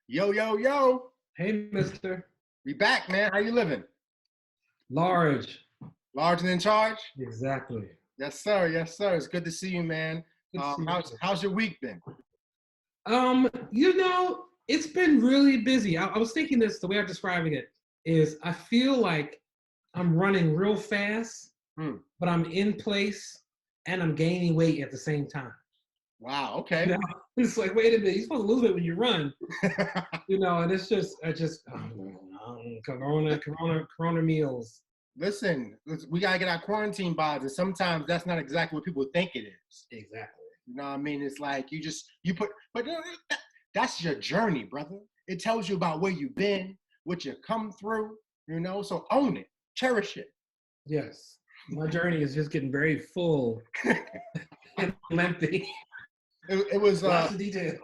Yo, yo, yo. Hey, mister. We back, man. How you living? Large. Large and in charge? Exactly. Yes, sir. Yes, sir. It's good to see you, man. Good to see you too. How's your week been? It's been really busy. I was thinking this, the way I'm describing it is I feel like I'm running real fast, Hmm. but I'm in place and I'm gaining weight at the same time. Wow. Okay. You know? It's like, wait a minute, you're supposed to lose it when you run. And it's just, Corona meals. Listen, we gotta get our quarantine bodies, and sometimes that's not exactly what people think it is. Exactly. You know what I mean? It's like but that's your journey, brother. It tells you about where you've been, what you come through. So own it, cherish it. Yes. My journey is just getting very full and lengthy. It was lots of detail.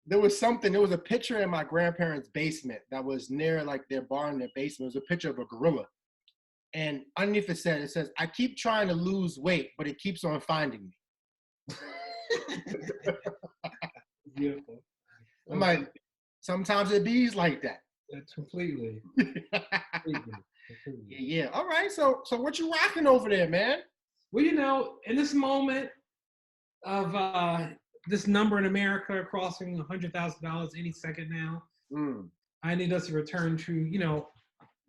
There was a picture in my grandparents' basement that was near like their barn, their basement. It was a picture of a gorilla. And underneath it says, I keep trying to lose weight, but it keeps on finding me. Beautiful. I'm like, sometimes it bees like that. That's completely. Yeah. All right. So what you rocking over there, man? Well, in this moment of this number in America crossing $100,000 any second now, I need us to return to,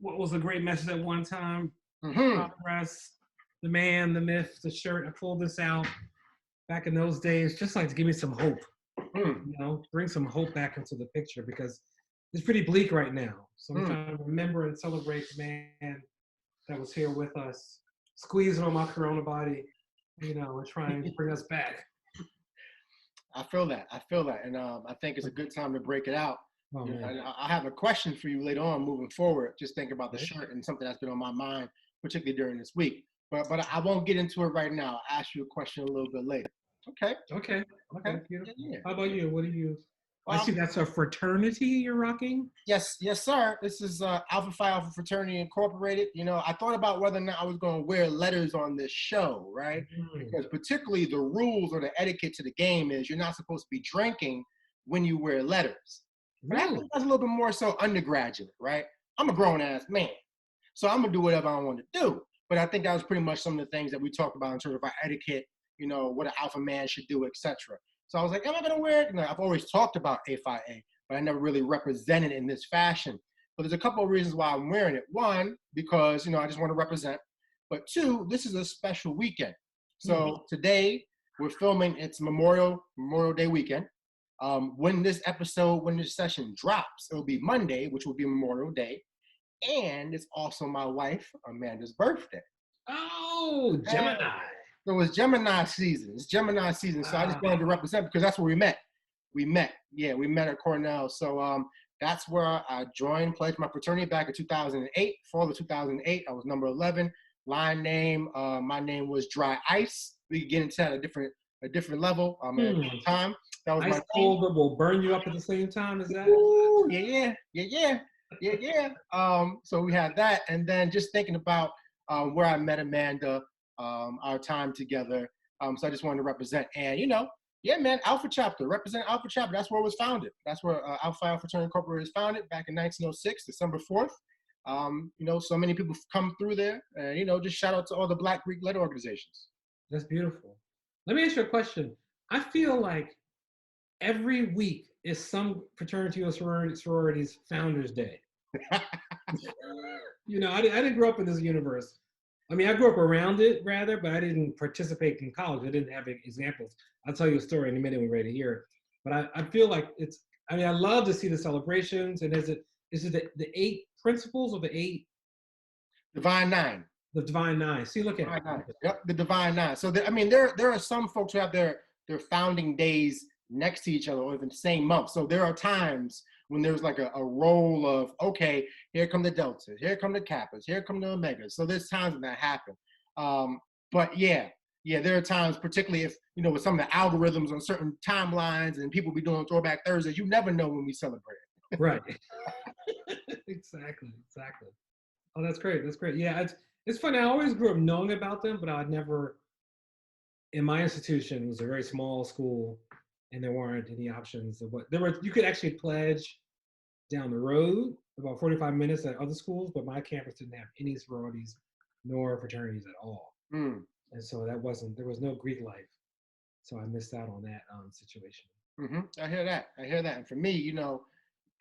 what was a great message at one time. Progress, the man, the myth, the shirt. I pulled this out back in those days, just like to give me some hope. Bring some hope back into the picture because it's pretty bleak right now. So I'm trying to remember and celebrate the man that was here with us, squeezing on my Corona body, and trying to bring us back. I feel that. And I think it's a good time to break it out. Oh, I have a question for you later on moving forward. Just think about the shirt and something that's been on my mind, particularly during this week. But I won't get into it right now. I'll ask you a question a little bit later. Okay. Beautiful. Yeah. How about you? What do you? I see that's a fraternity you're rocking. Yes, sir. This is Alpha Phi Alpha Fraternity Incorporated. I thought about whether or not I was going to wear letters on this show, right? Because particularly the rules or the etiquette to the game is you're not supposed to be drinking when you wear letters. But I think that's a little bit more so undergraduate, right? I'm a grown ass man, so I'm gonna do whatever I want to do. But I think that was pretty much some of the things that we talked about in terms of our etiquette, what an alpha man should do, etc. So I was like, am I gonna wear it? I've always talked about A-Phi-A, but I never really represented in this fashion. But there's a couple of reasons why I'm wearing it. One, because I just want to represent. But two, this is a special weekend. So today we're filming. It's Memorial Day weekend. When this session drops, it'll be Monday, which will be Memorial Day. And it's also my wife, Amanda's birthday. Oh, Gemini. So it's Gemini season. So I just wanted to represent because that's where we met. We met at Cornell. So that's where I joined, pledged my fraternity back in 2008. Fall of 2008, I was number 11. Line name, my name was Dry Ice. We could get into that at a different level at a different time. That was Ice cold that will burn you up at the same time. Is that? Ooh, yeah. So we had that, and then just thinking about where I met Amanda, our time together. So I just wanted to represent, and man, Alpha Chapter, represent Alpha Chapter. That's where it was founded. That's where Alpha Alpha Fraternity Incorporated was founded back in 1906, December 4th. So many people come through there, and just shout out to all the Black Greek letter organizations. That's beautiful. Let me ask you a question. I feel like every week is some fraternity or sorority's Founders Day. I didn't grow up in this universe. I mean, I grew up around it rather, but I didn't participate in college. I didn't have examples. I'll tell you a story in a minute when we're ready to hear it. But I feel like I love to see the celebrations. And is it the 8 principles or the 8? Divine 9. The Divine 9. See, look at it. Yep, the Divine 9. So there are some folks who have their founding days next to each other or even the same month. So there are times when there's like a roll of, okay, here come the Deltas, here come the Kappas, here come the Omegas. So there's times when that happen. But yeah, there are times, particularly if, with some of the algorithms on certain timelines and people be doing Throwback Thursdays, you never know when we celebrate. Right. Exactly. Oh, that's great. Yeah, it's funny. I always grew up knowing about them, but I'd never, in my institution, it was a very small school, and there weren't any options of what there were. You could actually pledge down the road, about 45 minutes at other schools, but my campus didn't have any sororities nor fraternities at all. Mm. And so there was no Greek life. So I missed out on that situation. Mm-hmm. I hear that. And for me,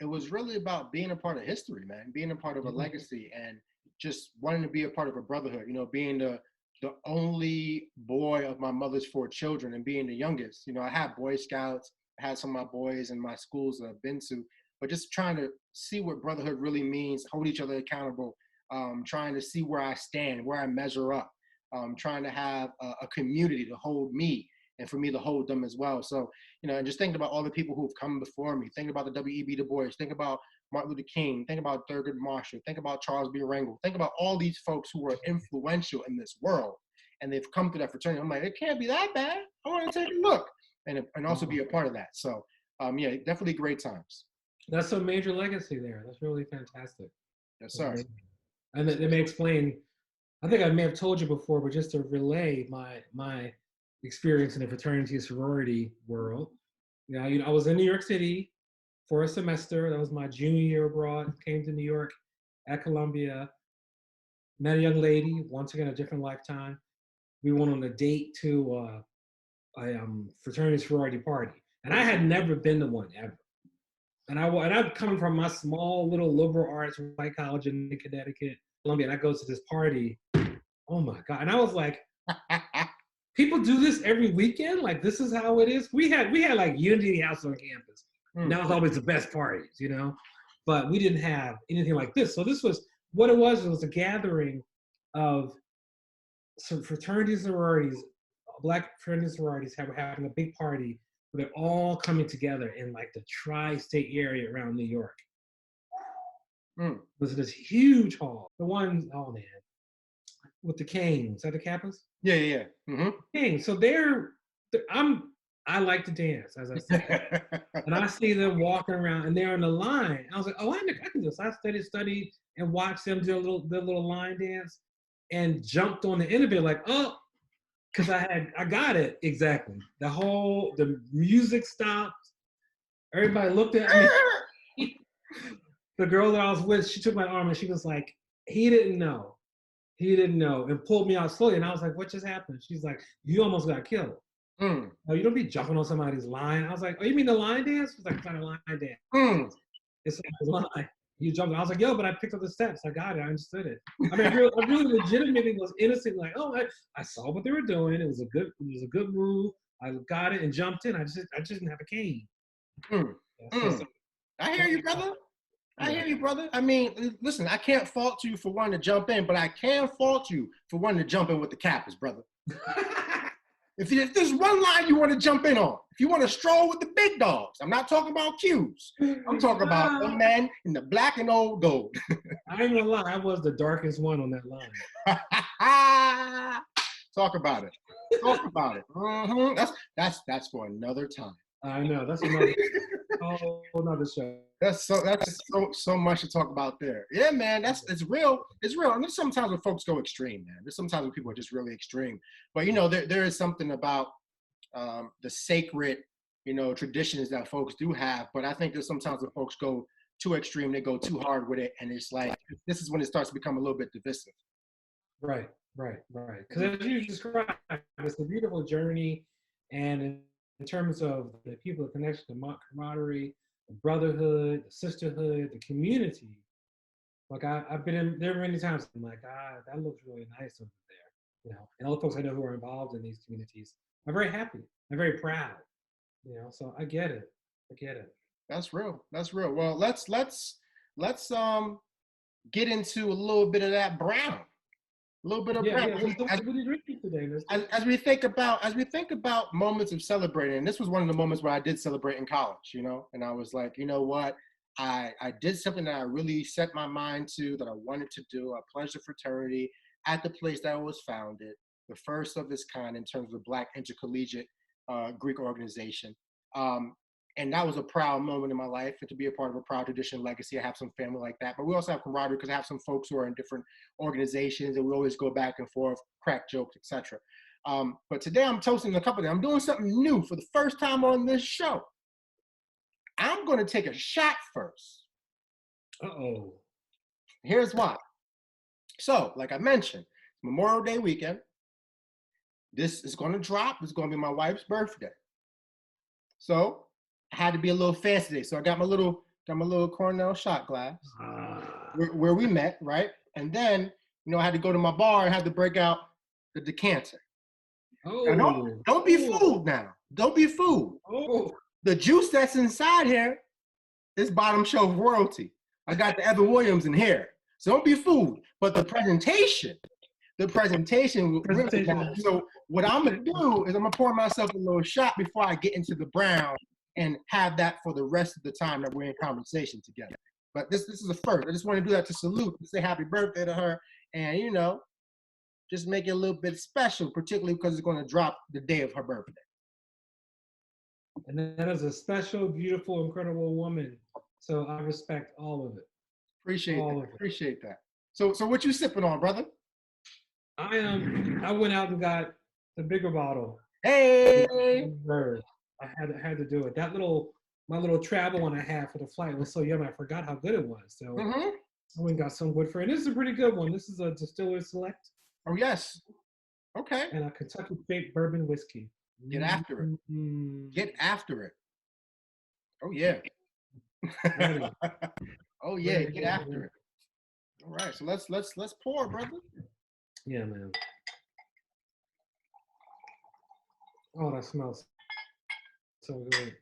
it was really about being a part of history, man, being a part of a legacy, and just wanting to be a part of a brotherhood, being the only boy of my mother's 4 children and being the youngest. I had Boy Scouts, I had some of my boys in my schools that I've been to, but just trying to see what brotherhood really means, hold each other accountable, trying to see where I stand, where I measure up, trying to have a community to hold me and for me to hold them as well. So, and just thinking about all the people who've come before me, think about the W.E.B. Du Bois, think about Martin Luther King, think about Thurgood Marshall, think about Charles B. Rangel, think about all these folks who are influential in this world, and they've come through that fraternity. I'm like, it can't be that bad. I want to take a look and also be a part of that. So, yeah, definitely great times. That's a major legacy there. That's really fantastic. Yes, sir. And it may explain, I think I may have told you before, but just to relay my experience in the fraternity and sorority world. I was in New York City for a semester. That was my junior year abroad. Came to New York at Columbia. Met a young lady, once again, a different lifetime. We went on a date to a fraternity sorority party. And I had never been to one ever. And I'm coming from my small little liberal arts white college in Connecticut, Columbia, and I go to this party. Oh my God. And I was like, people do this every weekend? Like, this is how it is? We had like Unity House on campus. And that was always the best parties, But we didn't have anything like this. So this was, what it was a gathering of some fraternities and sororities, Black fraternities and sororities having a big party where they're all coming together in like the tri-state area around New York. It was this huge hall. The one, oh man, with the canes at the campus. Yeah. Mm-hmm. Canes. So I like to dance, as I said, and I see them walking around, and they're in the line. I was like, oh, I can do this. I studied, and watched them do their little line dance, and jumped on the end of it like, oh, because I got it exactly. The music stopped. Everybody looked at me. The girl that I was with, she took my arm and she was like, he didn't know, and pulled me out slowly. And I was like, what just happened? She's like, you almost got killed. Oh, you don't be jumping on somebody's line. I was like, oh, you mean the line dance? She's like, it's not a line dance. It's a line. You jumped. I was like, yo, but I picked up the steps. I got it. I understood it. I mean, I really legitimately was innocent. Like, oh, I saw what they were doing. It was a good move. I got it and jumped in. I just didn't have a cane. I hear you, brother. I hear you, brother. I mean, listen, I can't fault you for wanting to jump in, but I can fault you for wanting to jump in with the Kappas, brother. If there's one line you want to jump in on, if you want to stroll with the big dogs, I'm not talking about Qs. I'm talking about the men in the black and old gold. I ain't gonna lie, I was the darkest one on that line. Talk about it. Talk about it. Mm-hmm. That's for another time. I know. That's another show. That's so much to talk about there. Yeah, man. It's real. It's real. And there's sometimes when folks go extreme, man. There's sometimes when people are just really extreme. But there is something about the sacred, traditions that folks do have. But I think there's sometimes when folks go too extreme, they go too hard with it, and it's like this is when it starts to become a little bit divisive. Right. Because as you described, it's a beautiful journey, and in terms of the people, the connection, the camaraderie, the brotherhood, the sisterhood, the community. Like I've been in there many times. I'm like, that looks really nice over there, And all the folks I know who are involved in these communities are very happy. I'm very proud, So I get it. That's real. Well, let's get into a little bit of that brown. A little bit of brown. What are you drinking today, mister? As we think about moments of celebrating, and this was one of the moments where I did celebrate in college, and I was like, you know what? I did something that I really set my mind to, that I wanted to do. I pledged a fraternity at the place that was founded, the first of its kind in terms of Black intercollegiate Greek organization. And that was a proud moment in my life, and to be a part of a proud tradition legacy. I have some family like that, but we also have camaraderie because I have some folks who are in different organizations, and we always go back and forth, crack jokes, etc. But today I'm toasting a couple of them. I'm doing something new for the first time on this show. I'm going to take a shot first Uh-oh. Here's why. So, like I mentioned, Memorial Day weekend. This is going to drop. It's going to be my wife's birthday. So I had to be a little fancy today. So I got my little Cornell shot glass where we met, right? And then, I had to go to my bar and had to break out the decanter. Oh. Now, don't be fooled now. Don't be fooled. Oh. The juice that's inside here is bottom shelf royalty. I got the Evan Williams in here. So don't be fooled. But the presentation really matters. So what I'm gonna do is I'm gonna pour myself a little shot before I get into the brown and have that for the rest of the time that we're in conversation together. But this is a first. I just want to do that to salute, to say happy birthday to her, and just make it a little bit special, particularly because it's going to drop the day of her birthday. And that is a special, beautiful, incredible woman. So I respect all of it. Appreciate that. So what you sipping on, brother? I went out and got the bigger bottle. Hey! I had to do it. My little travel one I had for the flight was so yummy. I forgot how good it was. So I went and got some Woodford. And this is a pretty good one. This is a Distiller Select. Oh yes. Okay. And a Kentucky Straight Bourbon Whiskey. Get after it. Get after it. Oh yeah. Oh yeah. Get after it. All right. So let's pour, brother. Yeah, man. Oh, that smells so good.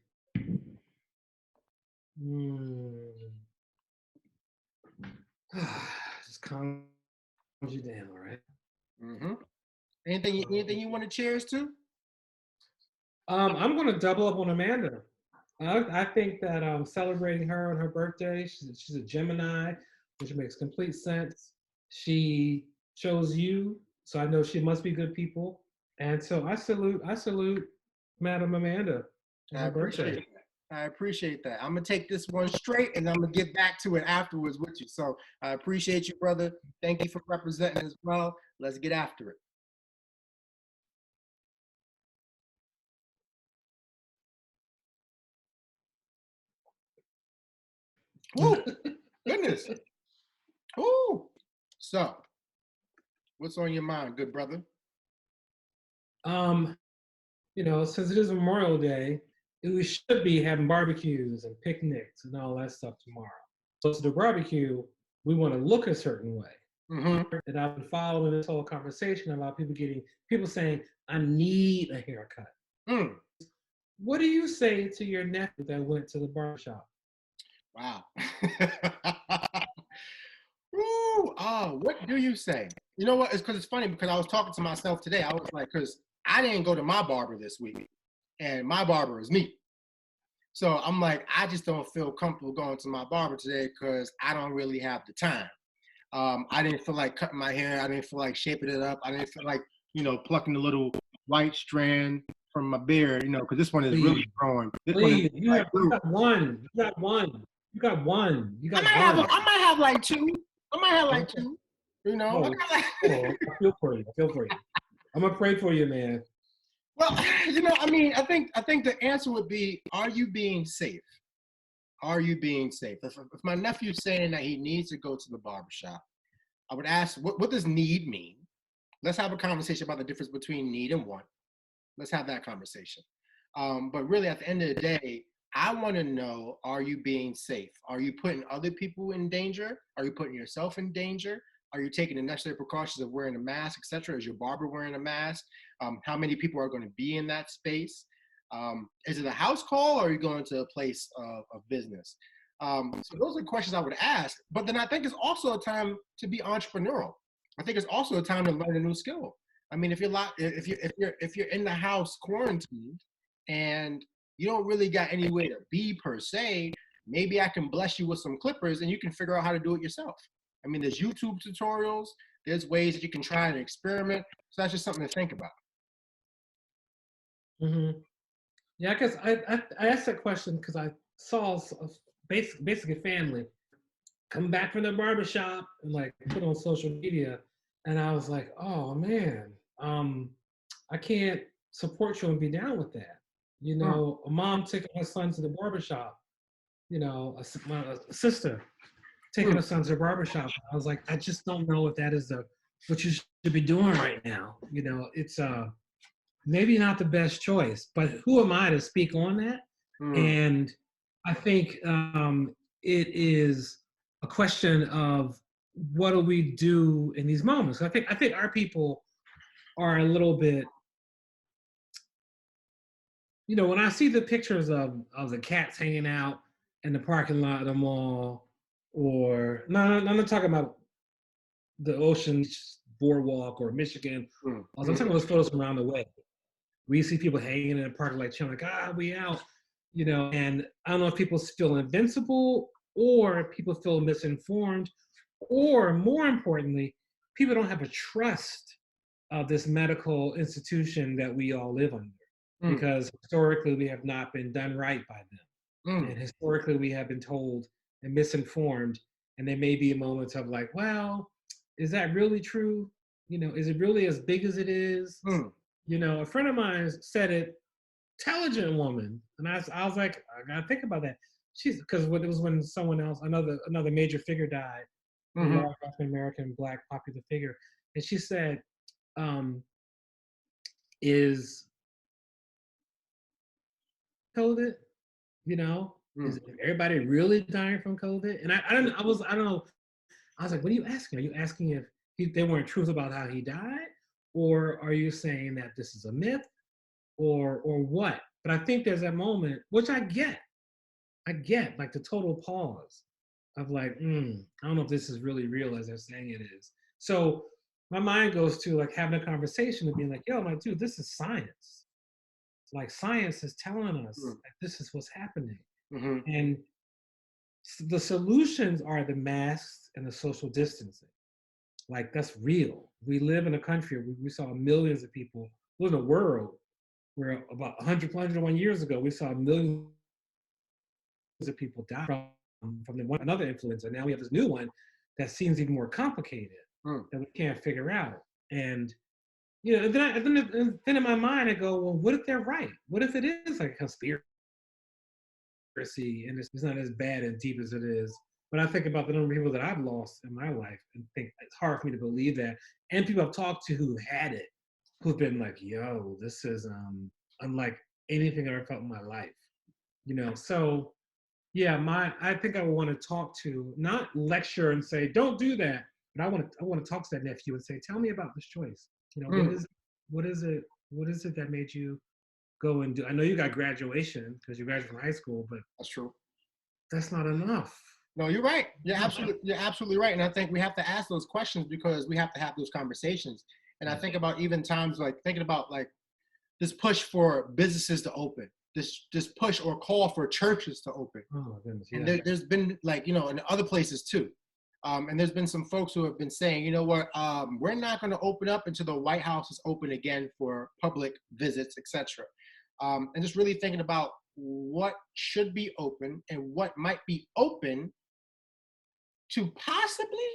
Just calms you down, right? Mm-hmm. Anything you want to cheers to? I'm going to double up on Amanda. I think that celebrating her on her birthday, she's a Gemini, which makes complete sense. She chose you, so I know she must be good people. And so I salute Madam Amanda on her birthday. I appreciate that. I'm going to take this one straight and I'm going to get back to it afterwards with you. So I appreciate you, brother. Thank you for representing as well. Let's get after it. Woo! Goodness. Woo! So, what's on your mind, good brother? Since it is Memorial Day, we should be having barbecues and picnics and all that stuff tomorrow. So to the barbecue, we want to look a certain way. Mm-hmm. And I've been following this whole conversation about people saying, I need a haircut. What do you say to your nephew that went to the barbershop? Wow. Ooh, what do you say? You know what? It's because it's funny because I was talking to myself today. I was like, because I didn't go to my barber this week, and my barber is me. So I'm like, I just don't feel comfortable going to my barber today because I don't really have the time. I didn't feel like cutting my hair. I didn't feel like shaping it up. I didn't feel like, plucking the little white strand from my beard, because this one is really growing. Please, you got one. I might have like two. I feel for you. I'm gonna pray for you, man. Well, I think the answer would be, are you being safe? Are you being safe? If my nephew's saying that he needs to go to the barbershop, I would ask, what does need mean? Let's have a conversation about the difference between need and want. Let's have that conversation. But really, at the end of the day, I want to know, are you being safe? Are you putting other people in danger? Are you putting yourself in danger? Are you taking the necessary precautions of wearing a mask, etc.? Is your barber wearing a mask? How many people are going to be in that space? Is it a house call or are you going to a place of business? So those are questions I would ask. But then I think it's also a time to be entrepreneurial. I think it's also a time to learn a new skill. I mean, if you're in the house quarantined and you don't really got anywhere to be per se, maybe I can bless you with some clippers and you can figure out how to do it yourself. I mean, there's YouTube tutorials, there's ways that you can try and experiment. So that's just something to think about. Mm-hmm. Yeah, I guess I asked that question because I saw basically family come back from the barbershop and like put on social media. And I was like, oh man, I can't support you and be down with that. A mom taking her son to the barbershop, a sister taking a son to a barbershop. I was like, I just don't know if that is what you should be doing right now. You know, it's maybe not the best choice, but who am I to speak on that? And I think it is a question of what do we do in these moments. I think our people are a little bit, you know, when I see the pictures of the cats hanging out in the parking lot of the mall, or no, I'm not talking about the ocean boardwalk or Michigan. I'm talking about those photos from around the way. We see people hanging in the parking lot, like, we out, you know. And I don't know if people feel invincible or people feel misinformed, or more importantly, people don't have a trust of this medical institution that we all live under. Because historically we have not been done right by them. And historically we have been told and misinformed. And there may be moments of like, well, is that really true? You know, is it really as big as it is? You know, a friend of mine said it, intelligent woman. And I was like, I gotta think about that. Because it was when someone else, another major figure died, a large African American Black popular figure. And she said, is COVID, you know, is everybody really dying from COVID? And I don't know. I was like, what are you asking? Are you asking if they weren't truth about how he died? Or are you saying that this is a myth or what? But I think there's that moment, which I get like the total pause of like, I don't know if this is really real as they're saying it is. So my mind goes to like having a conversation and being like, yo, I'm like, dude, this is science. Like science is telling us that this is what's happening. And the solutions are the masks and the social distancing. Like that's real. We live in a country where we saw millions of people, we live in a world where about 101 years ago, we saw millions of people die from another influenza. Now we have this new one that seems even more complicated that we can't figure out. And you know, then in my mind I go, well, what if they're right? What if it is like a conspiracy and it's not as bad and deep as it is? But I think about the number of people that I've lost in my life and think it's hard for me to believe that. And people I've talked to who had it, who've been like, yo, this is unlike anything I've ever felt in my life. You know, so yeah, I think I want to talk to, not lecture and say, don't do that, but I want to talk to that nephew and say, tell me about this choice. You know, what is it that made you go and do? I know you got graduation because you graduated from high school, but that's true. That's not enough. No, you're right. You're absolutely right. And I think we have to ask those questions because we have to have those conversations. And I think about even times like thinking about like this push for businesses to open, this push or call for churches to open. Oh, goodness, yeah. And there's been like, you know, in other places too. And there's been some folks who have been saying, you know what, we're not going to open up until the White House is open again for public visits, etc. And just really thinking about what should be open and what might be open to possibly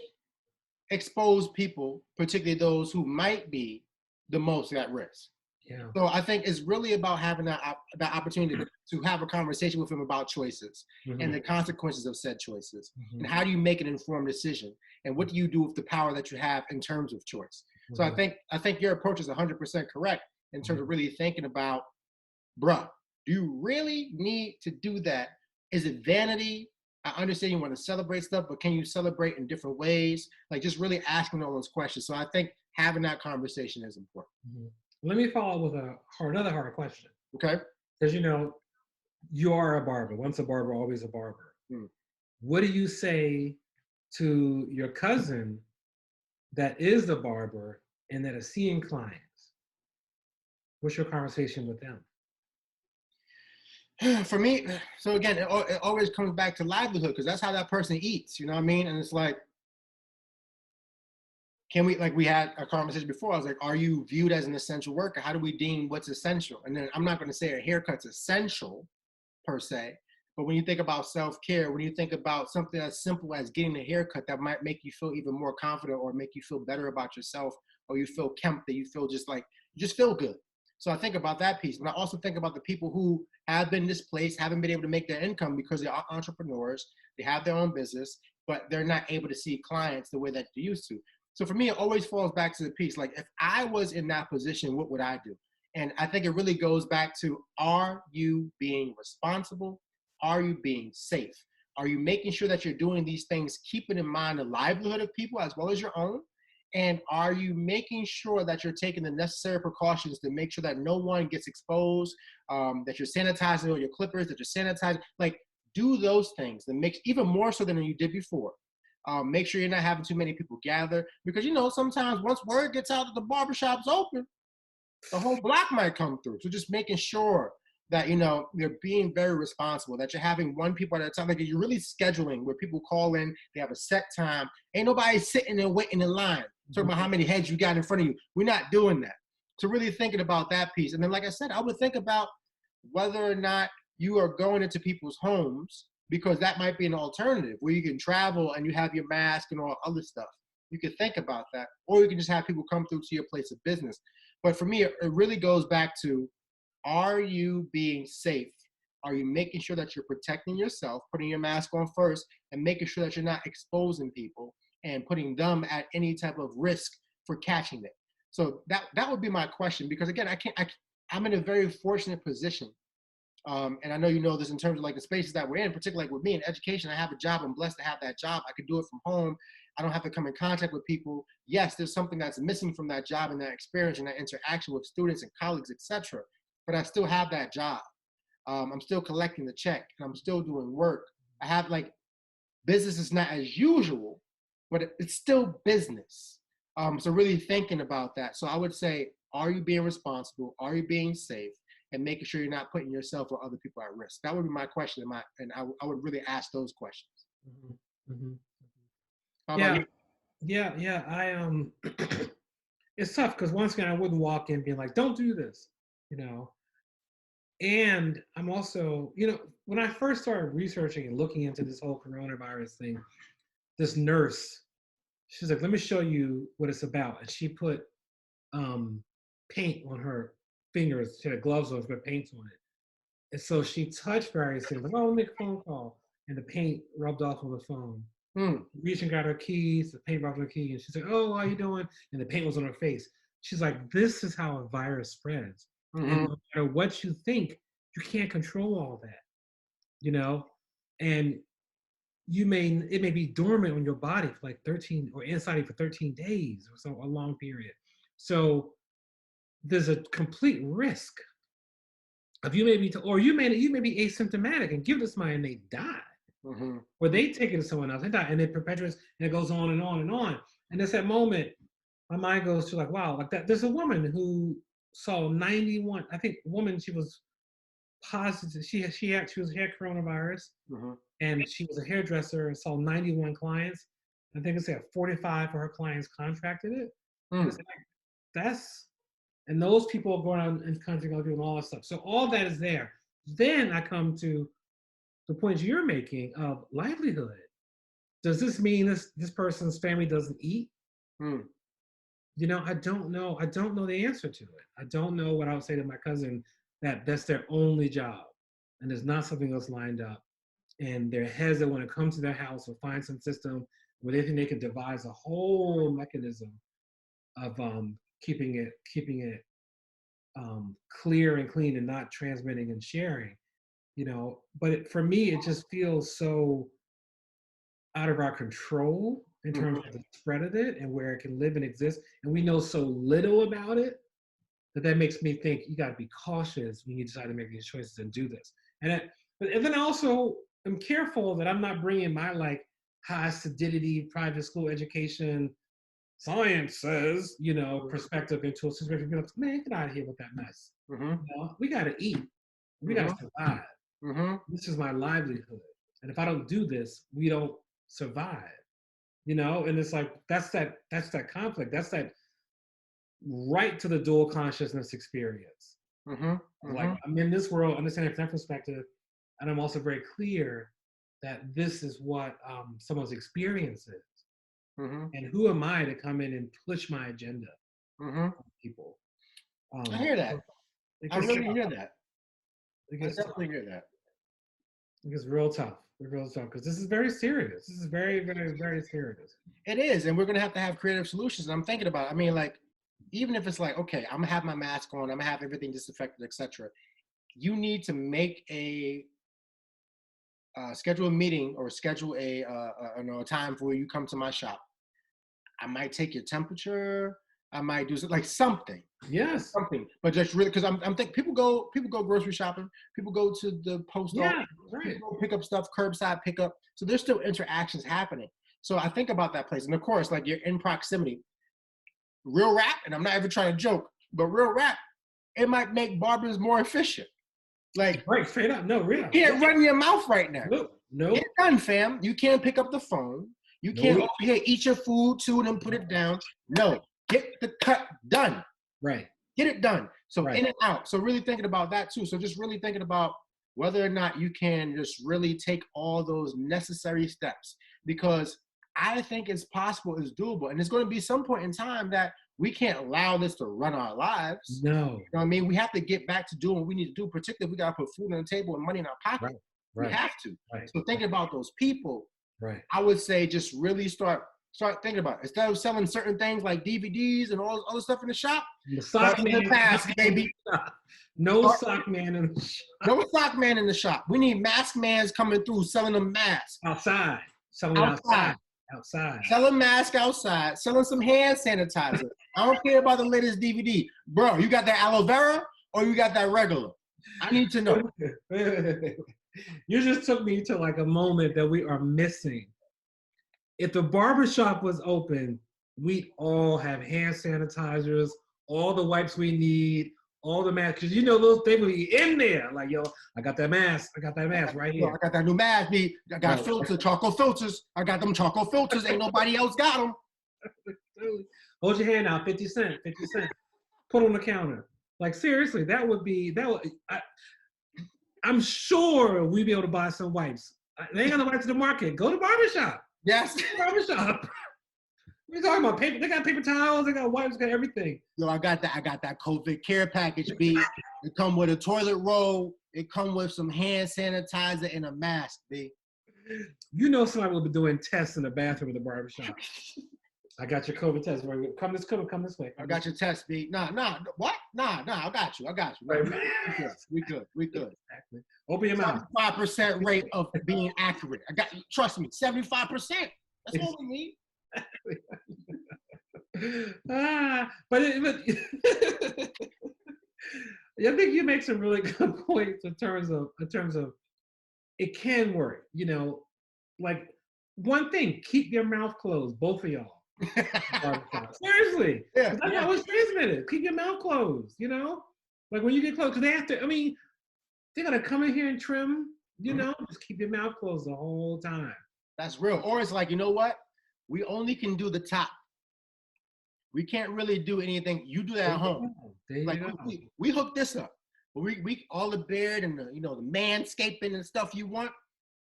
expose people, particularly those who might be the most at risk. Yeah. So I think it's really about having that opportunity to have a conversation with them about choices and the consequences of said choices. And how do you make an informed decision? And what do you do with the power that you have in terms of choice? So I think your approach is 100% correct in terms of really thinking about, bruh, do you really need to do that? Is it vanity? I understand you want to celebrate stuff, but can you celebrate in different ways? Like just really asking all those questions. So I think having that conversation is important. Let me follow with another hard question. Okay. Because, you know, you are a barber. Once a barber, always a barber. What do you say to your cousin that is the barber and that is seeing clients? What's your conversation with them? For me, so again, it always comes back to livelihood because that's how that person eats, you know what I mean? And it's like, we had a conversation before, I was like, are you viewed as an essential worker? How do we deem what's essential? And then I'm not gonna say a haircut's essential per se, but when you think about self-care, when you think about something as simple as getting a haircut that might make you feel even more confident or make you feel better about yourself, or you feel kempt, that you feel just like, you just feel good. So I think about that piece. And I also think about the people who have been displaced, haven't been able to make their income because they are entrepreneurs. they have their own business, but they're not able to see clients the way that they used to. So for me, it always falls back to the piece. Like, if I was in that position, what would I do? And I think it really goes back to, are you being responsible? Are you being safe? Are you making sure that you're doing these things, keeping in mind the livelihood of people as well as your own? And are you making sure that you're taking the necessary precautions to make sure that no one gets exposed, that you're sanitizing all your clippers, that you're sanitizing, like, do those things that makes even more so than you did before. Make sure you're not having too many people gather, because, you know, sometimes once word gets out that the barbershop's open, the whole block might come through. So just making sure that, you know, you're being very responsible, that you're having one people at a time, like you're really scheduling where people call in, they have a set time. Ain't nobody sitting there waiting in line, talking about how many heads you got in front of you. We're not doing that. So really thinking about that piece. And then, like I said, I would think about whether or not you are going into people's homes, because that might be an alternative where you can travel and you have your mask and all other stuff. You can think about that. Or you can just have people come through to your place of business. But for me, it really goes back to, are you being safe? Are you making sure that you're protecting yourself, putting your mask on first, and making sure that you're not exposing people and putting them at any type of risk for catching it? So that would be my question, because again, I'm in a very fortunate position. And I know you know this in terms of like the spaces that we're in, particularly like with me in education. I have a job. I'm blessed to have that job. I can do it from home. I don't have to come in contact with people. Yes, there's something that's missing from that job and that experience and that interaction with students and colleagues, etc. But I still have that job. I'm still collecting the check and I'm still doing work. I have, like, business is not as usual, but it's still business. So really thinking about that. So I would say, are you being responsible? Are you being safe? And making sure you're not putting yourself or other people at risk. That would be my question. And I would really ask those questions. Mm-hmm. Mm-hmm. How about you? Yeah. It's tough because once again, I wouldn't walk in being like, "Don't do this," you know. And I'm also, you know, when I first started researching and looking into this whole coronavirus thing, this nurse, she's like, "Let me show you what it's about," and she put paint on her fingers. She had gloves on with paint on it. And so she touched various things, like, "Oh, I'll make a phone call." And the paint rubbed off on the phone. Reached and got her keys, the paint rubbed her keys. And she's like, "Oh, how you doing?" And the paint was on her face. She's like, "This is how a virus spreads." And no matter what you think, you can't control all that, you know? And it may be dormant on your body for like 13 or inside you for 13 days or so, a long period. So there's a complete risk of you may be, you may be asymptomatic and give this somebody and they die. Or they take it to someone else, they die, and it perpetuates, and it goes on and on and on. And it's that moment, my mind goes to like, wow, like that. There's a woman who saw 91. I think woman, she was positive. She had coronavirus, and she was a hairdresser and saw 91 clients. I think it's like 45 of her clients contracted it. And it's like, and those people are going out in the country, going doing all that stuff. So all that is there. Then I come to the point you're making of livelihood. Does this mean this person's family doesn't eat? You know, I don't know. I don't know the answer to it. I don't know what I would say to my cousin, that that's their only job and there's not something else lined up. And their heads that want to come to their house or find some system where they think they can devise a whole mechanism of keeping it clear and clean and not transmitting and sharing, you know. But for me, it just feels so out of our control in terms of the spread of it and where it can live and exist. And we know so little about it that makes me think you got to be cautious when you decide to make these choices and do this. And then I also am careful that I'm not bringing my like high sedity private school education, science says, you know, perspective into a situation. Be like, man, get out of here with that mess. You know, we got to eat. We got to survive. This is my livelihood. And if I don't do this, we don't survive. You know, and it's like that's that conflict. That's that right to the dual consciousness experience. Like, I'm in this world, understanding from that perspective, and I'm also very clear that this is what someone's experience is. And who am I to come in and push my agenda on people? I hear that. I really hear that. I definitely hear that. It's real tough. Because this is very serious. This is very, very, very serious. It is, and we're gonna have to have creative solutions. And I'm thinking about it. I mean, like, even if it's like, okay, I'm gonna have my mask on, I'm gonna have everything disinfected, etc. You need to make a schedule a meeting or schedule a time for where you come to my shop. I might take your temperature. I might do like something. Yes. Something, but just really because I'm thinking people go grocery shopping, people go to the post office, right. People go pick up stuff, curbside pickup. So there's still interactions happening. So I think about that place, and of course, like you're in proximity. Real rap, and I'm not even trying to joke, but real rap, it might make barbers more efficient. Like right, straight up, no, real. You can't run your mouth right now. No. Get done, fam. You can't pick up the phone. You can't over here eat your food too and then put it down. No, get the cut done. Right. Get it done. So in and out. So really thinking about that too. So just really thinking about whether or not you can just really take all those necessary steps, because I think it's possible, it's doable. And there's going to be some point in time that we can't allow this to run our lives. No. You know what I mean? We have to get back to doing what we need to do, particularly if we got to put food on the table and money in our pocket. Right. We have to. So thinking about those people, I would say just really start thinking about it. Instead of selling certain things like DVDs and all this other stuff in the shop, the sock man, baby. No sock man in the shop. No sock man in the shop. We need mask mans coming through selling them masks. Outside. Selling outside. Selling masks outside. Selling some hand sanitizer. I don't care about the latest DVD. Bro, you got that aloe vera or you got that regular? I need to know. You just took me to like a moment that we are missing. If the barbershop was open, we all have hand sanitizers, all the wipes we need, all the masks. Because you know those things will be in there. Like, yo, I got that mask. I got that mask right here. I got that new mask. I got filters, charcoal filters. I got them charcoal filters. Ain't nobody else got them. Hold your hand out, 50 cents, 50 cents. Put on the counter. Like, seriously, I'm sure we'd be able to buy some wipes. They ain't got no wipes to the market. Go to barbershop. Yes. Barbershop. What are you talking about? Paper? They got paper towels, they got wipes, got everything. Yo, I got that COVID care package, B. It come with a toilet roll. It come with some hand sanitizer and a mask, B. You know somebody will be doing tests in the bathroom of the barbershop. I got your COVID test. Come this way. I got your test, B. Nah, what? Nah, I got you. Right. We good. Exactly. Open your mouth. 75% rate of being accurate. Trust me, 75%. That's what we need. But I think you make some really good points in terms of it can work. You know, like one thing, keep your mouth closed, both of y'all. Seriously, that's how it's transmitted. Keep your mouth closed. You know, like when you get close, because they have to. I mean, they gotta come in here and trim. You know, just keep your mouth closed the whole time. That's real. Or it's like, you know what? We only can do the top. We can't really do anything. You do that at home. Like we hook this up. But we all the beard and the manscaping and stuff you want,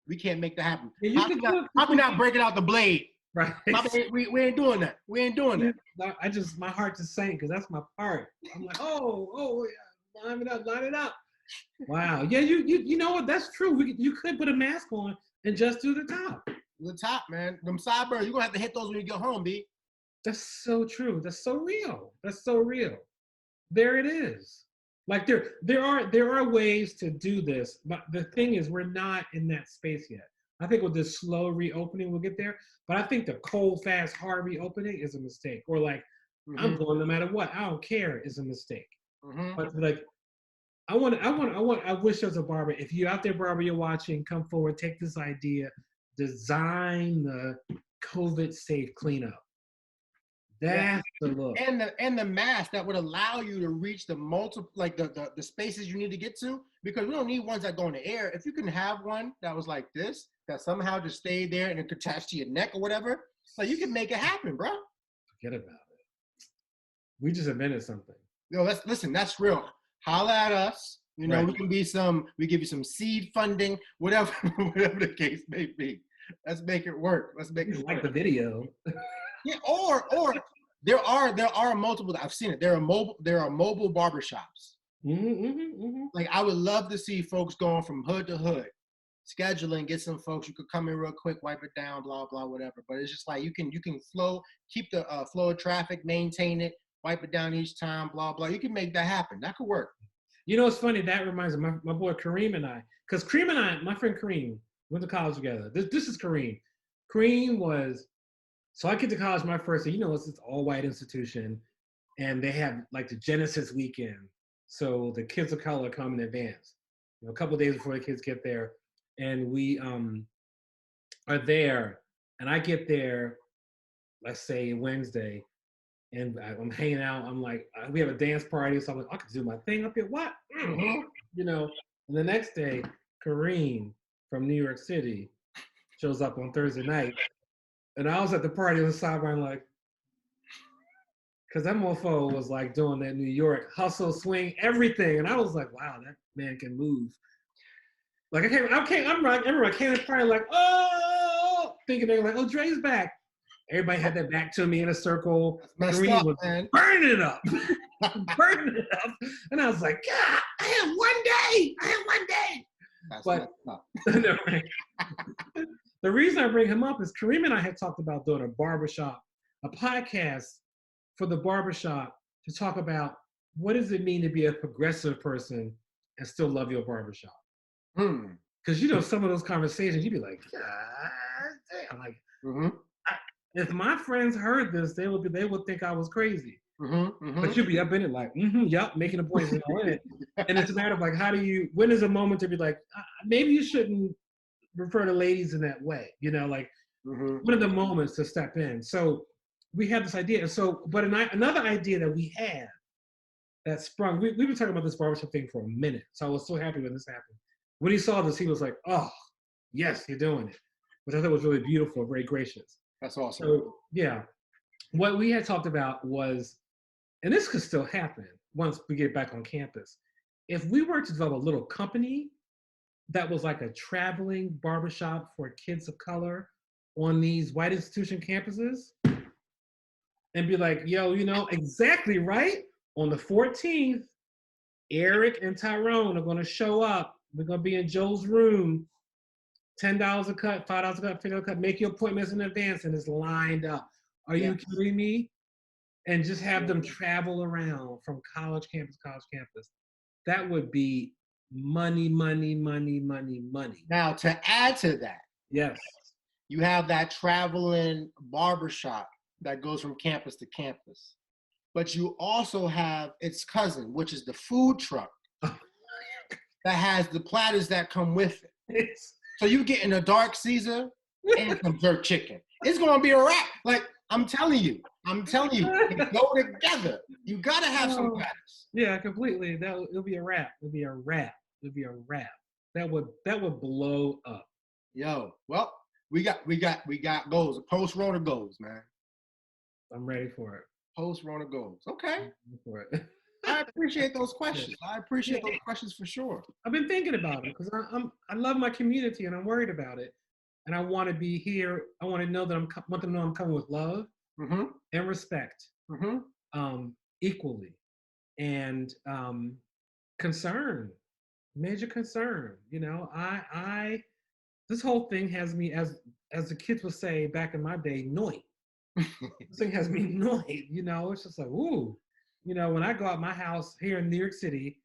we can't make that happen. How can not breaking out the blade? Right. We ain't doing that. We ain't doing that. My heart just sank because that's my part. I'm like, yeah, line it up. Wow. Yeah, you know what? That's true. You could put a mask on and just do the top. The top, man. Them sideburns, you're gonna have to hit those when you get home, B. That's so true. That's so real. There it is. Like there are ways to do this, but the thing is we're not in that space yet. I think with this slow reopening we'll get there, but I think the cold, fast, hard reopening is a mistake. Or like I'm going no matter what, I don't care is a mistake. But like I wish as a barber, if you're out there, barber, you're watching, come forward, take this idea, design the COVID safe cleanup. That's the look. And the mask that would allow you to reach the multiple, like the spaces you need to get to, because we don't need ones that go in the air. If you can have one that was like this, that somehow just stayed there and it could attach to your neck or whatever, like you can make it happen, bro. Forget about it. We just invented something. Yo, that's real. Holla at us. You know, we give you some seed funding, whatever the case may be. Let's make it work. Like the video. Yeah, or there are multiple. I've seen it. There are mobile barbershops. Like I would love to see folks going from hood to hood, scheduling, get some folks. You could come in real quick, wipe it down, blah blah, whatever. But it's just like you can flow, keep the flow of traffic, maintain it, wipe it down each time, blah blah. You can make that happen. That could work. You know, it's funny. That reminds me, my boy Kareem and I, because Kareem and I, my friend Kareem, went to college together. This is Kareem. Kareem was, so I get to college my first year. You know, it's this all white institution, and they have like the Genesis weekend. So the kids of color come in advance, you know, a couple of days before the kids get there, and we are there. And I get there, let's say Wednesday, and I'm hanging out. I'm like, we have a dance party, so I'm like, I can do my thing up here. What? You know. And the next day, Kareem from New York City shows up on Thursday night, and I was at the party on the sideline, like, because that mofo was like doing that New York hustle, swing, everything, and I was like, wow, that man can move. Like I remember I came to the party like, oh, thinking they're like, oh, Dre's back. Everybody had their back to me in a circle. Kareem was burning it up, burning it up, and I was like, God, I have one day. That's but no, right. The reason I bring him up is Kareem and I had talked about doing a barbershop, a podcast for the barbershop to talk about what does it mean to be a progressive person and still love your barbershop. Because you know, some of those conversations, you'd be like, God damn, like, if my friends heard this, they would think I was crazy. But you'd be up in it like, yep, making a point, in it. And it's a matter of like, when is a moment to be like, maybe you shouldn't refer to ladies in that way, you know, like one of the moments to step in. So we had this idea. So, but another idea that we had that sprung, we've been talking about this barbershop thing for a minute. So I was so happy when this happened. When he saw this, he was like, oh, yes, you're doing it. Which I thought was really beautiful, very gracious. That's awesome. So, yeah. What we had talked about was, and this could still happen once we get back on campus, if we were to develop a little company that was like a traveling barbershop for kids of color on these white institution campuses, and be like, yo, you know, exactly right. On the 14th, Eric and Tyrone are going to show up. We're going to be in Joe's room. $10 a cut, $5 a cut, $50 a cut. Make your appointments in advance, and it's lined up. Are you kidding me? And just have them travel around from college campus. That would be money. Now, to add to that, yes, you have that traveling barbershop that goes from campus to campus. But you also have its cousin, which is the food truck that has the platters that come with it. So you getting a dark Caesar and some jerk chicken. It's going to be a wrap. Like, I'm telling you, they go together. You got to have some platters. Yeah, completely. It'll be a wrap. That would blow up. Yo, well, we got goals. Post-Rona goals, man. I'm ready for it. Post-Rona goals. Okay. For it. I appreciate those questions. I appreciate those questions for sure. I've been thinking about it because I love my community and I'm worried about it, and I want to be here. I want to know that want them to know I'm coming with love and respect, equally, and concern, major concern. You know, I this whole thing has me, as the kids would say back in my day, annoyed. This thing has me annoyed. You know, it's just like, ooh. You know, when I go out my house here in New York City,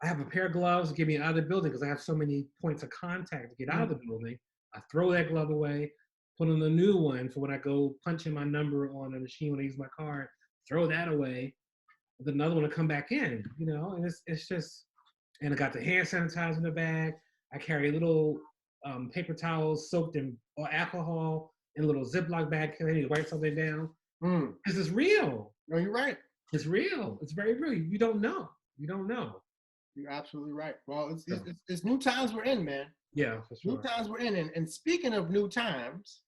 I have a pair of gloves to get me out of the building because I have so many points of contact to get out of the building. I throw that glove away, put on a new one for when I go punch in my number on a machine when I use my card, throw that away, then another one to come back in, you know, and it's just, and I got the hand sanitizer in the bag. I carry little paper towels soaked in alcohol in a little Ziploc bag because I need to wipe something down. This is real. No, you're right. It's real. It's very real. You don't know. You're absolutely right. Well, it's new times we're in, man. Yeah, for sure. New times we're in. And speaking of new times,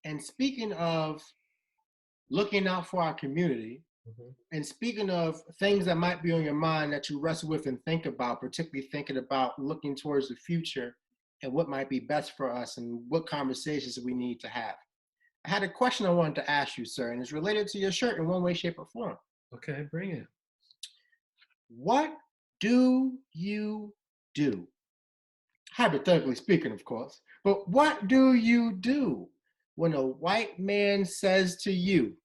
and speaking of looking out for our community, and speaking of things that might be on your mind that you wrestle with and think about, particularly thinking about looking towards the future and what might be best for us and what conversations we need to have. I had a question I wanted to ask you, sir, and it's related to your shirt in one way, shape, or form. Okay, bring it. What do you do hypothetically speaking, of course, but what do you do when a white man says to you,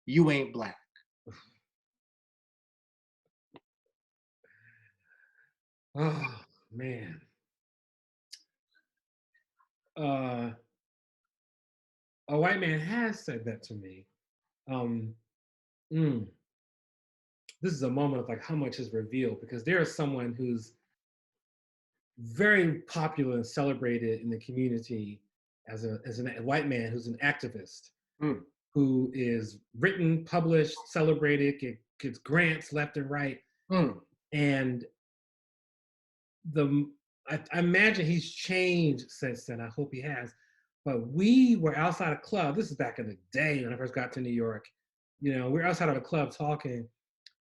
you ain't black? Oh, man. A white man has said that to me. This is a moment of like how much is revealed, because there is someone who's very popular and celebrated in the community as a white man who's an activist, who is written, published, celebrated, gets grants left and right, and I imagine he's changed since then. I hope he has. But we were outside a club. This is back in the day when I first got to New York. You know, we were outside of a club talking,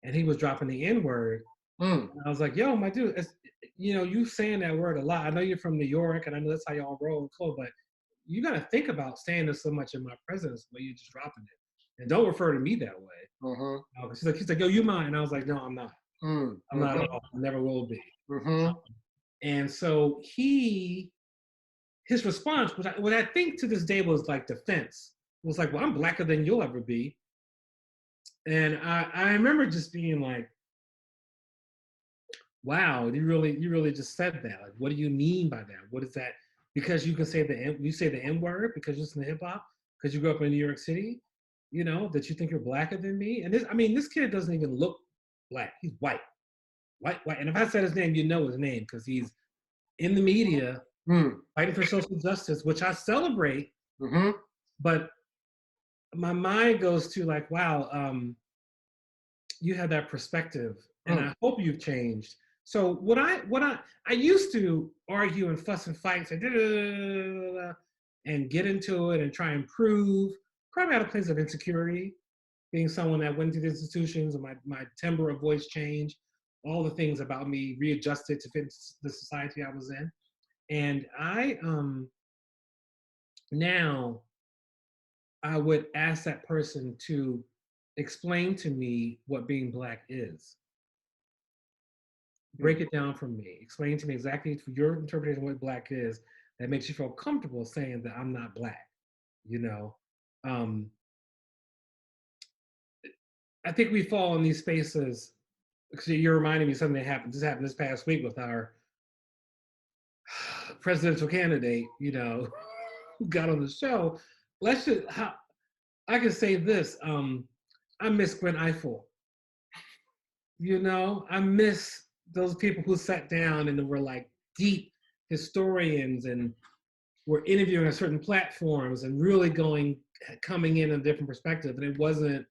and he was dropping the N-word. And I was like, yo, my dude, you know, you saying that word a lot. I know you're from New York, and I know that's how y'all roll and flow, but you got to think about saying this so much in my presence when you're just dropping it. And don't refer to me that way. He's like, yo, you mine. And I was like, no, I'm not. I'm not at all. I never will be. And so his response, what I think to this day was like defense, was like, well, I'm blacker than you'll ever be. And I remember just being like, wow, you really just said that. Like, what do you mean by that? What is that? Because you can say you say the N-word because you listen to hip hop, because you grew up in New York City, you know, that you think you're blacker than me. And this kid doesn't even look black. He's white. And if I said his name, you know his name, because he's in the media fighting for social justice, which I celebrate. But my mind goes to like, wow, you have that perspective, and I hope you've changed. So what I used to argue and fuss and fight and get into it and try and prove, probably out of place of insecurity, being someone that went to the institutions, and my timbre of voice changed, all the things about me readjusted to fit the society I was in. And I now I would ask that person to explain to me what being black is. Break it down for me. Explain to me exactly for your interpretation of what black is that makes you feel comfortable saying that I'm not black. You know, I think we fall in these spaces. Because you're reminding me of something that happened. This happened this past week with our presidential candidate. You know, who got on the show. I can say this. I miss Gwen Eiffel. You know, I miss those people who sat down and were like deep historians and were interviewing on certain platforms and really coming in a different perspective. And it wasn't,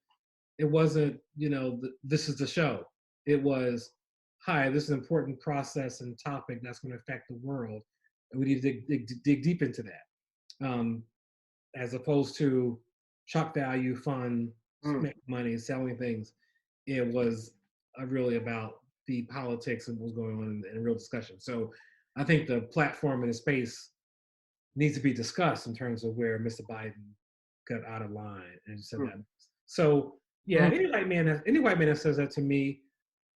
you know, this is the show. It was, hi, this is an important process and topic that's going to affect the world. And we need to dig deep into that. As opposed to shock value, fun, make money, selling things. It was really about the politics and what was going on in a real discussion. So I think the platform and the space needs to be discussed in terms of where Mr. Biden got out of line and said that. So yeah, any white man that says that to me,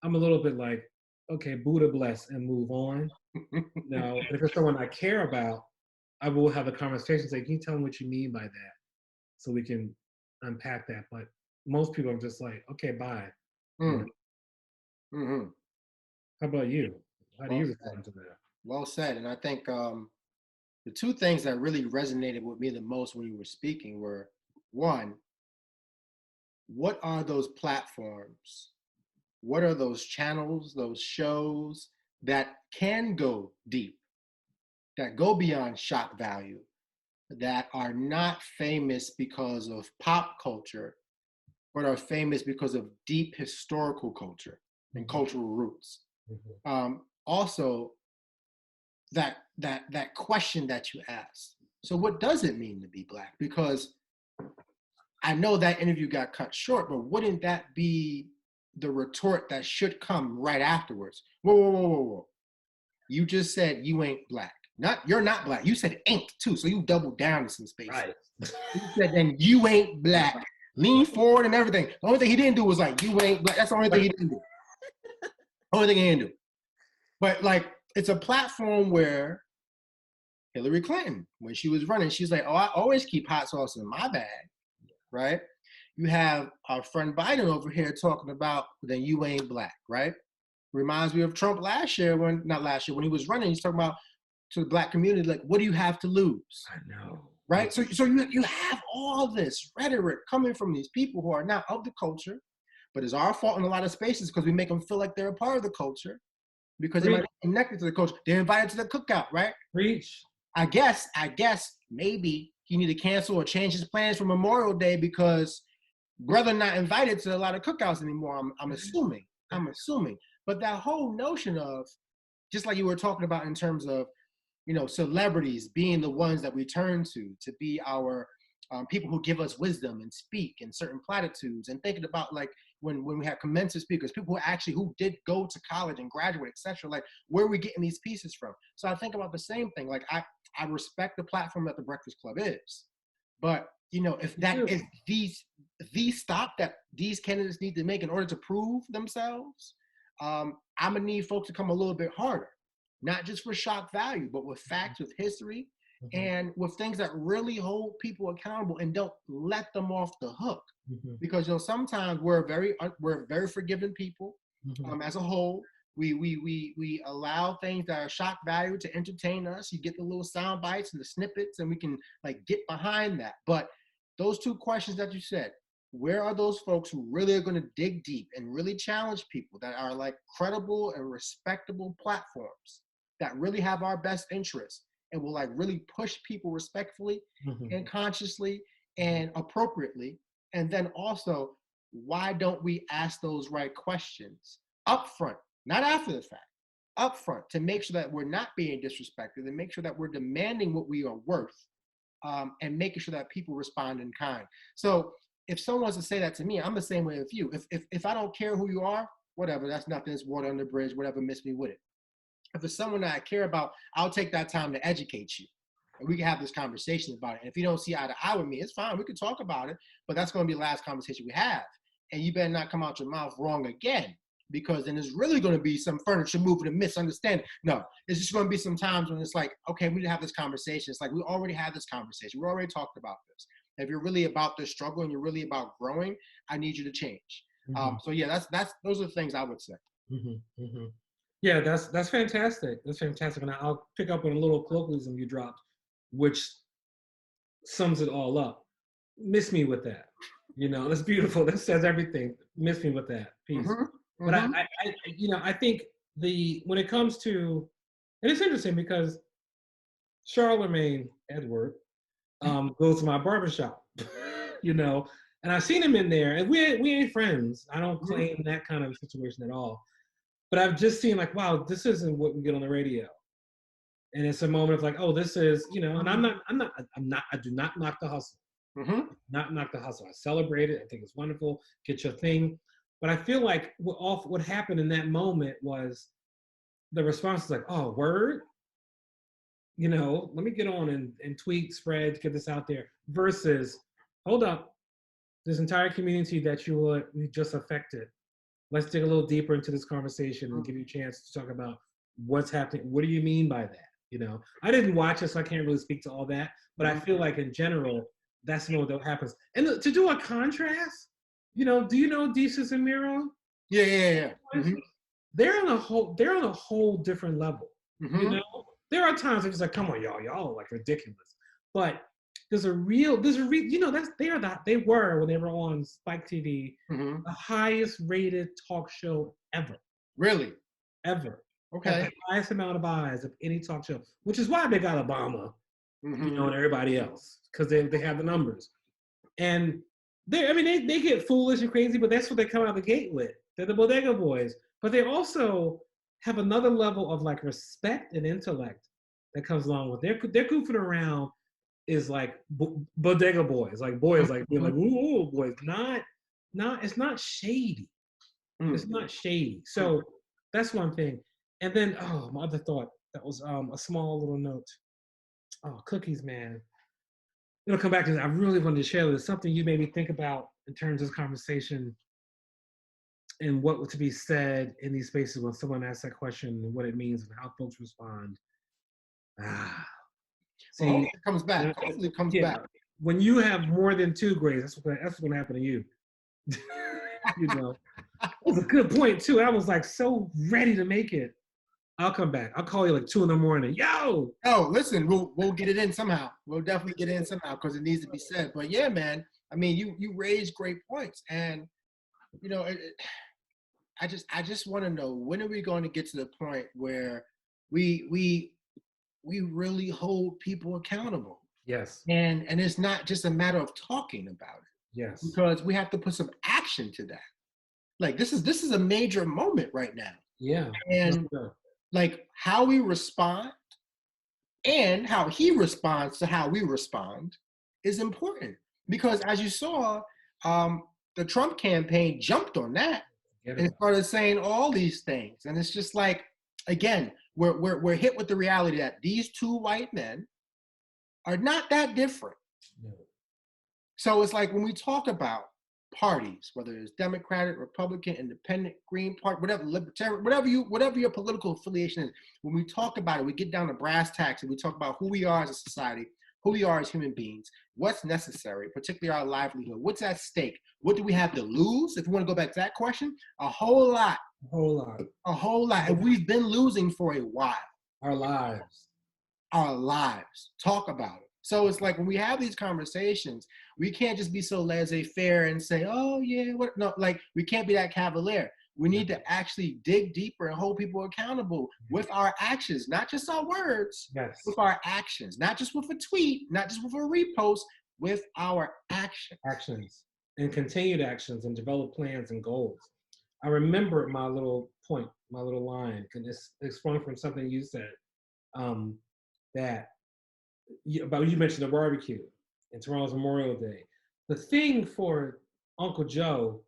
I'm a little bit like, okay, Buddha bless and move on. No, if it's someone I care about, I will have a conversation. Say, can you tell me what you mean by that, so we can unpack that. But most people are just like, okay, bye. How about you? How do you respond to that? Well said. And I think the two things that really resonated with me the most when you were speaking were, one, what are those platforms? What are those channels, those shows that can go deep, that go beyond shock value, that are not famous because of pop culture, but are famous because of deep historical culture and cultural roots? Also, that question that you asked. So what does it mean to be black? Because I know that interview got cut short, but wouldn't that be the retort that should come right afterwards? Whoa. You just said you ain't black. You're not black. You said ain't too, so you doubled down in some space. Right. You said then you ain't black. Lean forward and everything. The only thing he didn't do was like, you ain't black. That's the only thing he didn't do. Only thing he didn't do. But like, it's a platform where Hillary Clinton, when she was running, she's like, oh, I always keep hot sauce in my bag, right? You have our friend Biden over here talking about, then you ain't black, right? Reminds me of Trump when he was running, he's talking about to the black community, like, what do you have to lose? I know. Right? So you have all this rhetoric coming from these people who are not of the culture, but it's our fault in a lot of spaces because we make them feel like they're a part of the culture because they might be connected to the culture. They're invited to the cookout, right? Preach. I guess maybe he need to cancel or change his plans for Memorial Day because brother not invited to a lot of cookouts anymore. I'm assuming. But that whole notion of, just like you were talking about in terms of, celebrities being the ones that we turn to be our people who give us wisdom and speak in certain platitudes, and thinking about like when we have commencement speakers, people who did go to college and graduate, etc. Like, where are we getting these pieces from? So I think about the same thing. Like, I respect the platform that the Breakfast Club is, but if these stop that these candidates need to make in order to prove themselves, I'm gonna need folks to come a little bit harder, not just for shock value, but with facts, with history, and with things that really hold people accountable and don't let them off the hook. Because sometimes we're very forgiving people as a whole. We allow things that are shock value to entertain us. You get the little sound bites and the snippets, and we can like get behind that. But those two questions that you said, where are those folks who really are going to dig deep and really challenge people that are like credible and respectable platforms that really have our best interests and will like really push people respectfully and consciously and appropriately? And then also, why don't we ask those right questions up front, not after the fact, up front, to make sure that we're not being disrespected and make sure that we're demanding what we are worth, and making sure that people respond in kind. So if someone wants to say that to me, I'm the same way with you. If I don't care who you are, whatever, that's nothing, it's water under the bridge, whatever, miss me with it. If it's someone that I care about, I'll take that time to educate you. And we can have this conversation about it. And if you don't see eye to eye with me, it's fine. We can talk about it, but that's going to be the last conversation we have. And you better not come out your mouth wrong again, because then there's really going to be some furniture moving and misunderstanding. No, it's just going to be some times when it's like, okay, we need to have this conversation. It's like, we already had this conversation. We already talked about this. If you're really about this struggle and you're really about growing, I need you to change. So yeah, those are the things I would say. Yeah, that's fantastic. That's fantastic. And I'll pick up on a little colloquialism you dropped, which sums it all up. Miss me with that. That's beautiful. That says everything. Miss me with that piece. But I think when it comes to, and it's interesting because Charlemagne Edward goes to my barbershop, and I've seen him in there, and we ain't friends. I don't claim that kind of situation at all. But I've just seen like, wow, this isn't what we get on the radio. And it's a moment of like, oh, this is, and I do not knock the hustle. Not knock the hustle. I celebrate it. I think it's wonderful. Get your thing. But I feel like what happened in that moment was the response is like, oh, word? Let me get on and tweet, spread, get this out there. Versus, hold up, this entire community that you just affected. Let's dig a little deeper into this conversation and give you a chance to talk about what's happening. What do you mean by that? I didn't watch it, so I can't really speak to all that. But I feel like in general, that's what happens. And to do a contrast, do you know Desus and Mero? Yeah. They're on a whole different level. There are times it's like, come on, y'all are like ridiculous. But they were when they were on Spike TV, the highest rated talk show ever. Really? Ever. Okay. Had the highest amount of eyes of any talk show, which is why they got Obama, and everybody else, because they have the numbers. And they get foolish and crazy, but that's what they come out of the gate with. They're the bodega boys, but they also have another level of like respect and intellect that comes along with their goofing around. Is like bodega boys, like boys, like being like, ooh, boys, it's not shady. It's not shady. So that's one thing. And then, my other thought, that was a small little note. Oh, cookies, man. It'll come back to this. I really wanted to share this. Something you made me think about in terms of this conversation. and what to be said in these spaces when someone asks that question and what it means and how folks respond. Well, See, hopefully it comes back. Hopefully it comes back. When you have more than 2 grades, that's what's going to happen to you. You know, that was a good point too. I was like so ready to make it. I'll come back. I'll call you like 2 a.m. Yo. Oh, listen, we'll get it in somehow. We'll definitely get it in somehow because it needs to be said. But yeah, man, I mean, you raised great points, and you know, I just want to know, when are we going to get to the point where we really hold people accountable? Yes. And it's not just a matter of talking about it. Yes. Because we have to put some action to that. Like this is a major moment right now. Yeah. And like how we respond and how he responds to how we respond is important. Because as you saw, the Trump campaign jumped on that and started saying all these things. And it's just like, again, we're hit with the reality that these 2 white men are not that different. No. So it's like when we talk about parties, whether it's Democratic, Republican, Independent, Green Party, whatever, Libertarian, whatever your political affiliation is, when we talk about it, we get down to brass tacks and we talk about who we are as a society, who we are as human beings, what's necessary, particularly our livelihood, what's at stake, what do we have to lose? If you want to go back to that question, a whole lot. A whole lot. A whole lot. And we've been losing for a while. Our lives. Our lives. Talk about it. So it's like when we have these conversations, we can't just be so laissez-faire and say, oh yeah, what? No, like we can't be that cavalier. We need to actually dig deeper and hold people accountable with our actions, not just our words, yes. With our actions, not just with a tweet, not just with a repost, with our actions. Actions and continued actions and develop plans and goals. I remember my little point, my little line, and it's sprung from something you said, that you mentioned the barbecue and tomorrow's Memorial Day. The thing for Uncle Joe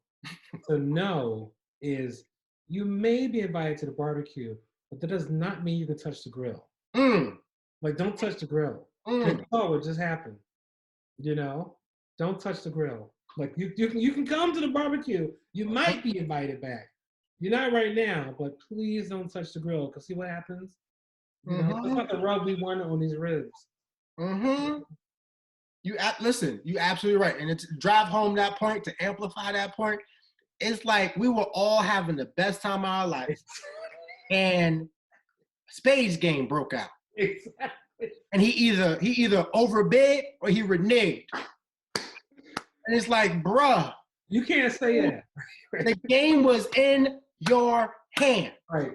to know is you may be invited to the barbecue, but that does not mean you can touch the grill. Like, don't touch the grill. Oh, it just happened. You know, don't touch the grill. Like you can come to the barbecue. You might be invited back. You're not right now, but please don't touch the grill because see what happens. You know, it's not the rub we want on these ribs. Listen, you're absolutely right. And to drive home that point, to amplify that point, it's like we were all having the best time of our life. And Spade's game broke out. Exactly. And he either overbid or he reneged. And it's like, bruh. You can't say that. The game was in your hand. Right.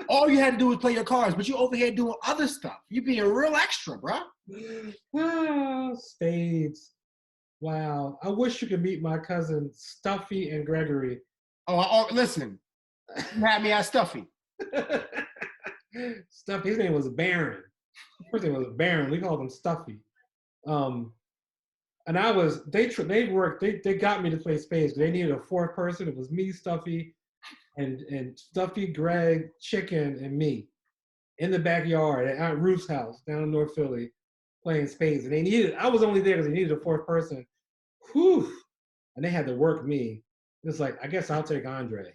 All you had to do was play your cards, but you over here doing other stuff. You being real extra, bro. Spades. Wow. I wish you could meet my cousins, Stuffy and Gregory. Oh, listen. You had me at Stuffy. Stuffy, his name was Baron. First name was Baron. We called him Stuffy. And they got me to play spades. They needed a 4th person. It was me, Stuffy, and Stuffy, Greg, Chicken, and me in the backyard at Aunt Ruth's house down in North Philly playing spades. And I was only there because they needed a 4th person. Whew. And they had to work me. It's like, I guess I'll take André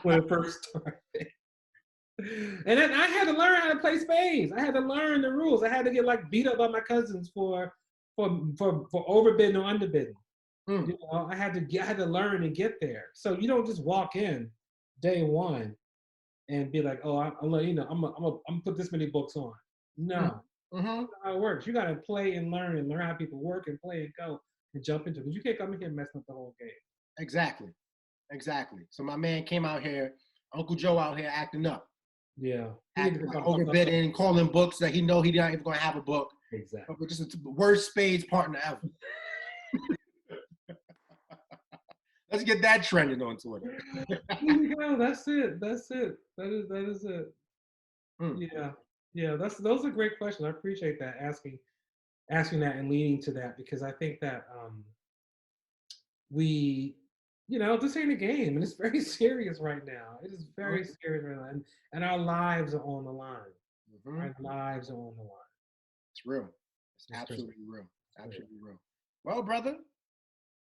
when it first started. And then I had to learn how to play spades. I had to learn the rules. I had to get like beat up by my cousins for overbidding or underbidding. You know, I had to learn and get there. So you don't just walk in day one and be like, oh, I'm gonna put this many books on. No, that's not how it works. You gotta play and learn how people work and play and go and jump into it. Because you can't come in here and mess up the whole game. Exactly. So my man came out here, Uncle Joe out here acting up. Yeah. Overbidding, calling books that he know he's not even gonna have a book. Exactly. Just the worst spades partner ever. Let's get that trending on Twitter. Yeah, that's it. That is it. Yeah. Those are great questions. I appreciate that, asking that and leading to that, because I think that this ain't a game, and it's very serious right now. It is very serious right now, and our lives are on the line. Our lives are on the line. It's real. It's absolutely real. Absolutely real. Well, brother,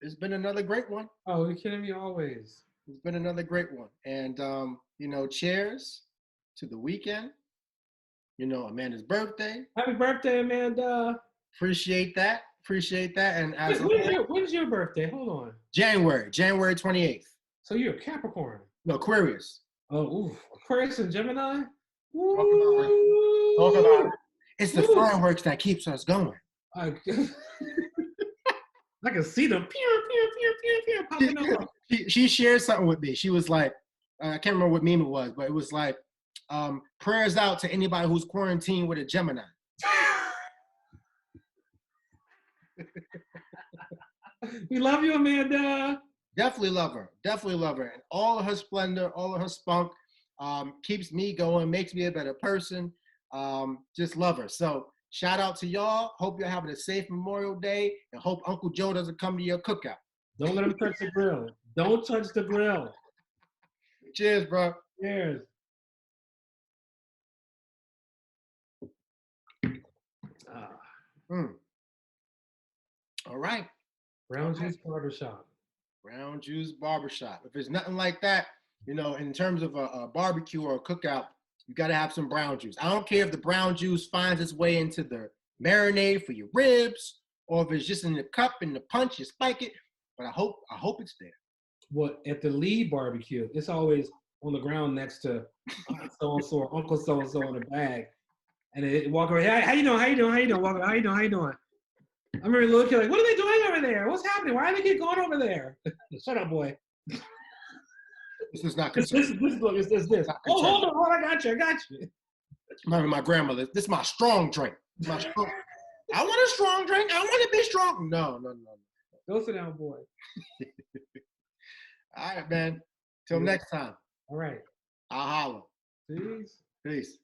It's been another great one. Oh, you're kidding me always. It's been another great one. And, cheers to the weekend. Amanda's birthday. Happy birthday, Amanda. Appreciate that. And as when's your birthday? Hold on. January 28th. So you're a Capricorn. No, Aquarius. Oh, Aquarius and Gemini? Talk about it. It's the fireworks that keeps us going. I can see them popping up. She shared something with me. She was like, I can't remember what meme it was, but it was like, prayers out to anybody who's quarantined with a Gemini. We love you, Amanda. Definitely love her. And all of her splendor, all of her spunk keeps me going, makes me a better person. Just love her. So shout out to y'all. Hope you're having a safe Memorial Day, and hope Uncle Joe doesn't come to your cookout. Don't let him touch the grill. Don't touch the grill. Cheers, bro. Cheers. All right. Brown Juice Barbershop. Brown Juice Barbershop. If it's nothing like that, in terms of a barbecue or a cookout, you got to have some brown juice. I don't care if the brown juice finds its way into the marinade for your ribs, or if it's just in the cup and the punch, you spike it. But I hope it's there. Well, at the Lee barbecue, it's always on the ground next to so-and-so or Uncle so-and-so in the bag. And they walk around, hey, how you doing? Walk around, how you doing? I remember looking like, what are they doing over there? What's happening? Why do they keep going over there? Shut up, boy. This is not concerning. This. Oh, hold on, I got you. My grandmother, this is my strong drink. I want a strong drink. I want to be strong. No. Go sit down, boy. All right, man. Till next time. All right. I'll holler. Peace. Peace.